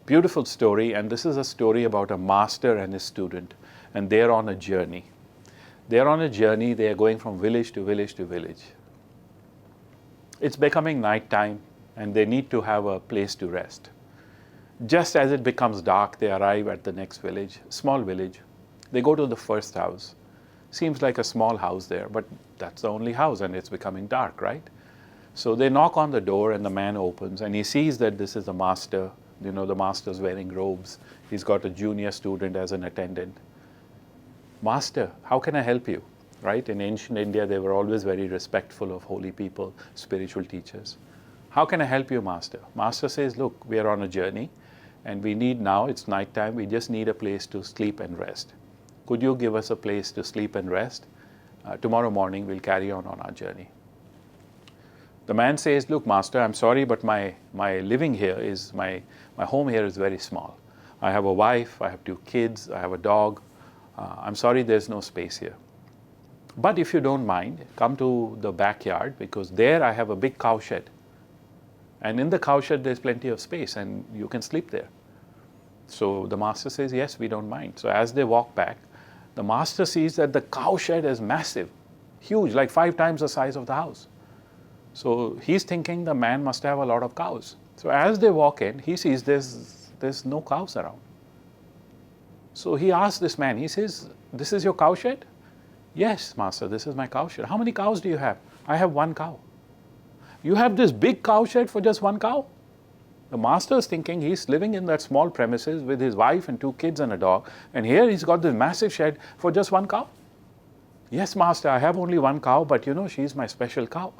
Beautiful story, and this is a story about a master and his student, and they're on a journey. They're on a journey, they are going from village to village to village. It's becoming night time, and they need to have a place to rest. Just as it becomes dark, they arrive at the next village, small village. They go to the first house. Seems like a small house there, but that's the only house, and it's becoming dark, right? So they knock on the door, and the man opens, and he sees that this is the master. You know, the master's wearing robes. He's got a junior student as an attendant. Master, how can I help you? Right? In ancient India, they were always very respectful of holy people, spiritual teachers. How can I help you, Master? Master says, look, we are on a journey, and we need now, it's night time, we just need a place to sleep and rest. Could you give us a place to sleep and rest? Tomorrow morning, we'll carry on our journey. The man says, look, Master, I'm sorry, but my living here is, my home here is very small. I have a wife, I have 2 kids, I have a dog. I'm sorry, there's no space here. But if you don't mind, come to the backyard, because there I have a big cow shed. And in the cow shed, there's plenty of space, and you can sleep there. So the master says, yes, we don't mind. So as they walk back, the master sees that the cow shed is massive, huge, like 5 times the size of the house. So he's thinking the man must have a lot of cows. So as they walk in, he sees there's no cows around. So he asks this man, he says, this is your cow shed? Yes, master, this is my cow shed. How many cows do you have? I have 1 cow. You have this big cow shed for just 1 cow? The master is thinking he's living in that small premises with his wife and 2 kids and a dog, and here he's got this massive shed for just 1 cow. Yes, master, I have only 1 cow, but you know, she's my special cow.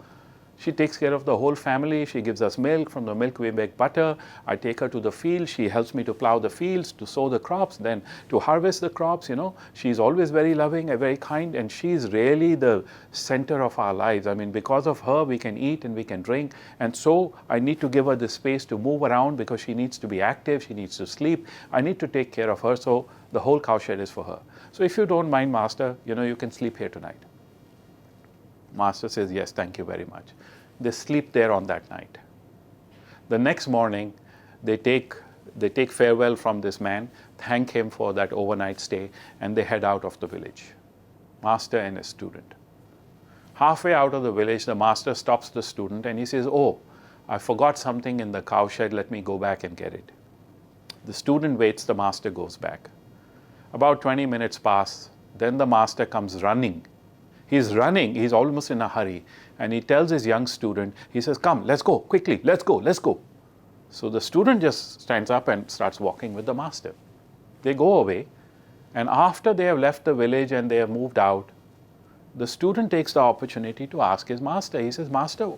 She takes care of the whole family. She gives us milk. From the milk, we make butter. I take her to the field. She helps me to plow the fields, to sow the crops, then to harvest the crops. You know, she's always very loving and very kind, and she's really the center of our lives. I mean, because of her, we can eat and we can drink. And so I need to give her the space to move around because she needs to be active. She needs to sleep. I need to take care of her. So the whole cow shed is for her. So if you don't mind, master, you know, you can sleep here tonight. Master says, yes, thank you very much. They sleep there on that night. The next morning, they take farewell from this man, thank him for that overnight stay, and they head out of the village, master and his student. Halfway out of the village, the master stops the student and he says, oh, I forgot something in the cow shed, let me go back and get it. The student waits, the master goes back. About 20 minutes pass, then the master comes running. He's running, he's almost in a hurry, and he tells his young student, he says, come, let's go, quickly, let's go, let's go. So the student just stands up and starts walking with the master. They go away, and after they have left the village and they have moved out, the student takes the opportunity to ask his master. He says, Master,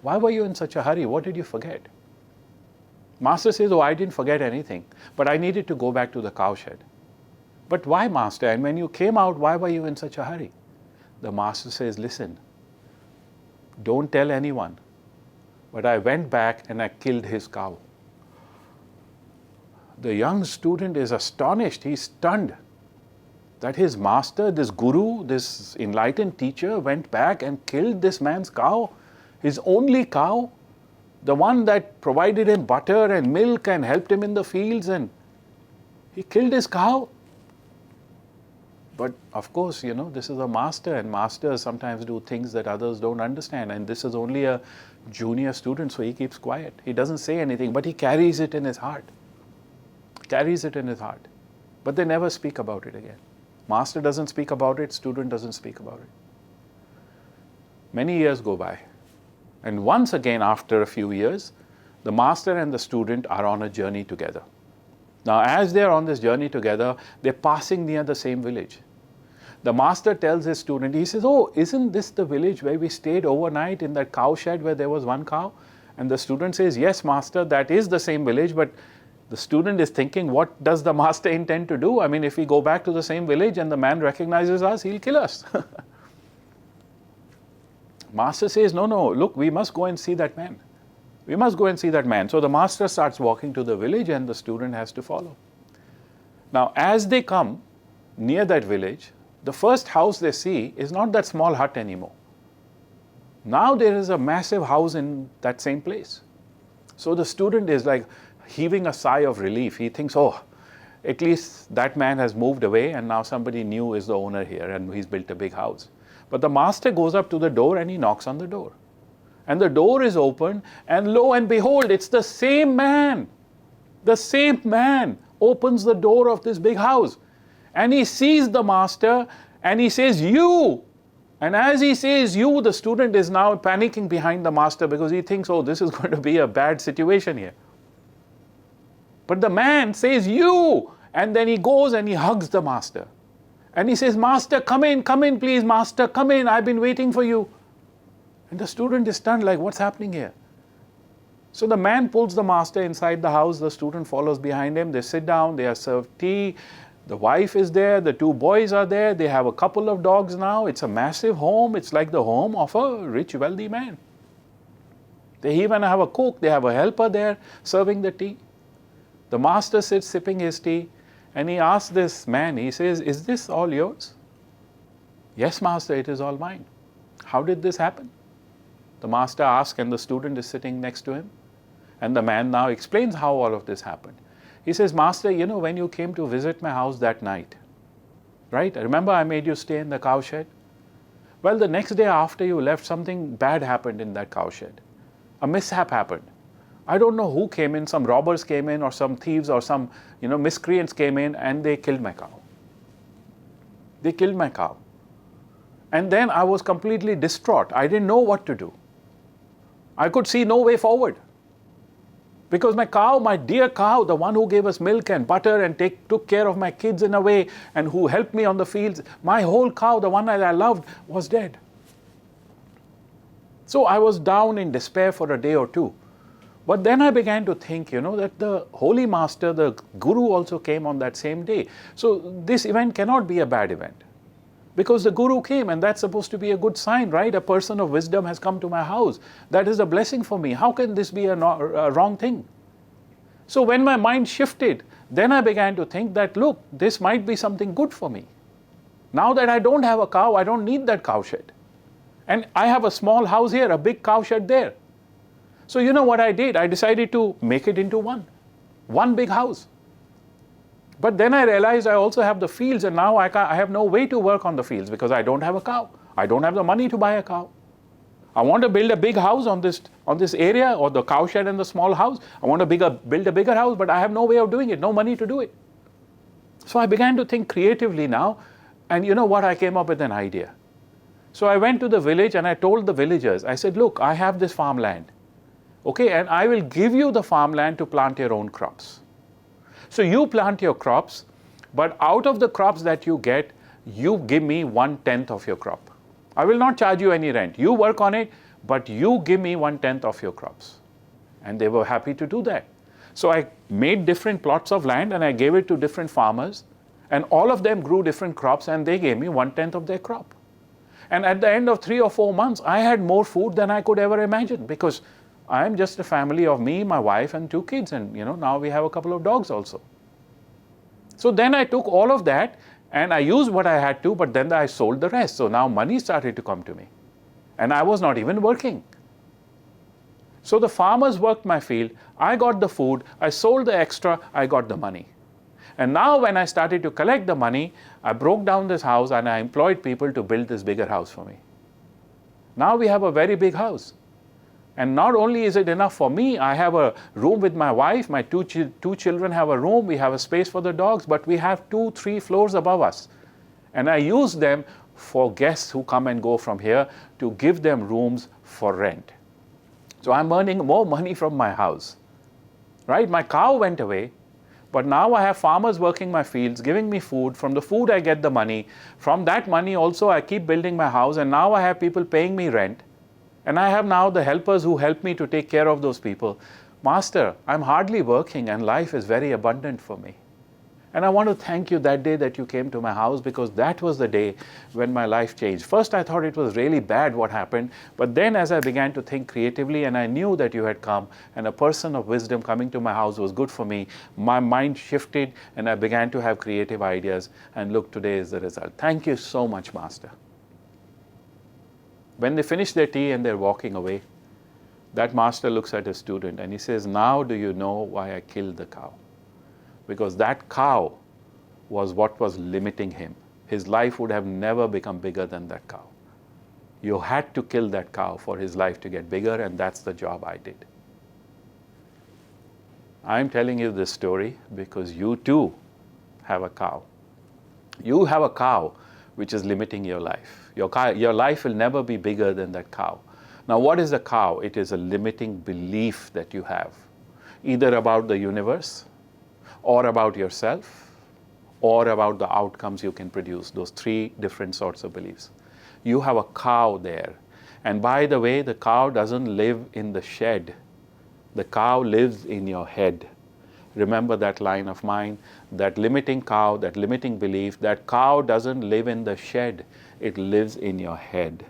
why were you in such a hurry? What did you forget? Master says, oh, I didn't forget anything, but I needed to go back to the cow shed. But why, master? And when you came out, why were you in such a hurry? The master says, listen, don't tell anyone, but I went back and I killed his cow. The young student is astonished, he's stunned that his master, this guru, this enlightened teacher went back and killed this man's cow, his only cow, the one that provided him butter and milk and helped him in the fields, and he killed his cow. But of course, you know, this is a master, and masters sometimes do things that others don't understand. And this is only a junior student, so he keeps quiet. He doesn't say anything, but he carries it in his heart. Carries it in his heart. But they never speak about it again. Master doesn't speak about it, student doesn't speak about it. Many years go by. And once again, after a few years, the master and the student are on a journey together. Now, as they're on this journey together, they're passing near the same village. The master tells his student, he says, oh, isn't this the village where we stayed overnight in that cow shed where there was 1 cow? And the student says, yes, master, that is the same village, but the student is thinking, what does the master intend to do? I mean, if we go back to the same village and the man recognizes us, he'll kill us. Master says, no, no, look, we must go and see that man. We must go and see that man. So the master starts walking to the village and the student has to follow. Now, as they come near that village, the first house they see is not that small hut anymore. Now there is a massive house in that same place. So the student is like, heaving a sigh of relief. He thinks, oh, at least that man has moved away and now somebody new is the owner here and he's built a big house. But the master goes up to the door and he knocks on the door. And the door is open, and lo and behold, it's the same man. The same man opens the door of this big house. And he sees the master and he says, you. And as he says you, the student is now panicking behind the master because he thinks, oh, this is going to be a bad situation here. But the man says you. And then he goes and he hugs the master. And he says, master, come in, please, master, come in. I've been waiting for you. And the student is stunned, like, what's happening here? So the man pulls the master inside the house. The student follows behind him. They sit down. They are served tea. The wife is there. The two boys are there. They have a couple of dogs now. It's a massive home. It's like the home of a rich, wealthy man. They even have a cook. They have a helper there serving the tea. The master sits sipping his tea. And he asks this man, he says, is this all yours? Yes, master, it is all mine. How did this happen? The master asks, and the student is sitting next to him. And the man now explains how all of this happened. He says, master, you know, when you came to visit my house that night, right? Remember I made you stay in the cowshed? Well, the next day after you left, something bad happened in that cowshed. A mishap happened. I don't know who came in, some robbers came in or some thieves or some, miscreants came in and they killed my cow. They killed my cow. And then I was completely distraught. I didn't know what to do. I could see no way forward. Because my cow, my dear cow, the one who gave us milk and butter and took care of my kids in a way and who helped me on the fields, my whole cow, the one that I loved, was dead. So I was down in despair for a day or two. But then I began to think, that the Holy Master, the Guru also came on that same day. So this event cannot be a bad event. Because the Guru came and that's supposed to be a good sign, right? A person of wisdom has come to my house. That is a blessing for me. How can this be a wrong thing? So when my mind shifted, then I began to think that, look, this might be something good for me. Now that I don't have a cow, I don't need that cowshed. And I have a small house here, a big cowshed there. So you know what I did? I decided to make it into one big house. But then I realized I also have the fields, and now I have no way to work on the fields because I don't have a cow. I don't have the money to buy a cow. I want to build a big house on this area, or the cowshed and the small house. I want to build a bigger house, but I have no way of doing it, no money to do it. So I began to think creatively now, and you know what? I came up with an idea. So I went to the village and I told the villagers, I said, look, I have this farmland, okay, and I will give you the farmland to plant your own crops. So you plant your crops, but out of the crops that you get, you give me 1/10 of your crop. I will not charge you any rent. You work on it, but you give me 1/10 of your crops. And they were happy to do that. So I made different plots of land and I gave it to different farmers, and all of them grew different crops and they gave me 1/10 of their crop. And at the end of 3 or 4 months, I had more food than I could ever imagine, because I am just a family of me, my wife, and 2 kids, and now we have a couple of dogs also. So then I took all of that and I used what I had to, but then I sold the rest. So now money started to come to me. And I was not even working. So the farmers worked my field, I got the food, I sold the extra, I got the money. And now when I started to collect the money, I broke down this house and I employed people to build this bigger house for me. Now we have a very big house. And not only is it enough for me, I have a room with my wife, my two children have a room, we have a space for the dogs, but we have 2-3 floors above us. And I use them for guests who come and go from here to give them rooms for rent. So I'm earning more money from my house, right? My cow went away, but now I have farmers working my fields, giving me food. From the food I get the money. From that money also I keep building my house, and now I have people paying me rent. And I have now the helpers who help me to take care of those people. Master, I'm hardly working and life is very abundant for me. And I want to thank you that day that you came to my house, because that was the day when my life changed. First I thought it was really bad what happened, but then as I began to think creatively and I knew that you had come and a person of wisdom coming to my house was good for me, my mind shifted and I began to have creative ideas, and look, today is the result. Thank you so much, Master. When they finish their tea and they're walking away, That master looks at his student and he says, now do you know why I killed the cow? Because that cow was what was limiting him. His life would have never become bigger than that cow. You had to kill that cow for his life to get bigger, and that's the job I did. I'm telling you this story because you too have a cow. You have a cow which is limiting your life. Your life will never be bigger than that cow. Now, what is a cow? It is a limiting belief that you have, either about the universe, or about yourself, or about the outcomes you can produce, those three different sorts of beliefs. You have a cow there. And by the way, the cow doesn't live in the shed. The cow lives in your head. Remember that line of mine, that limiting cow, that limiting belief, that cow doesn't live in the shed, it lives in your head.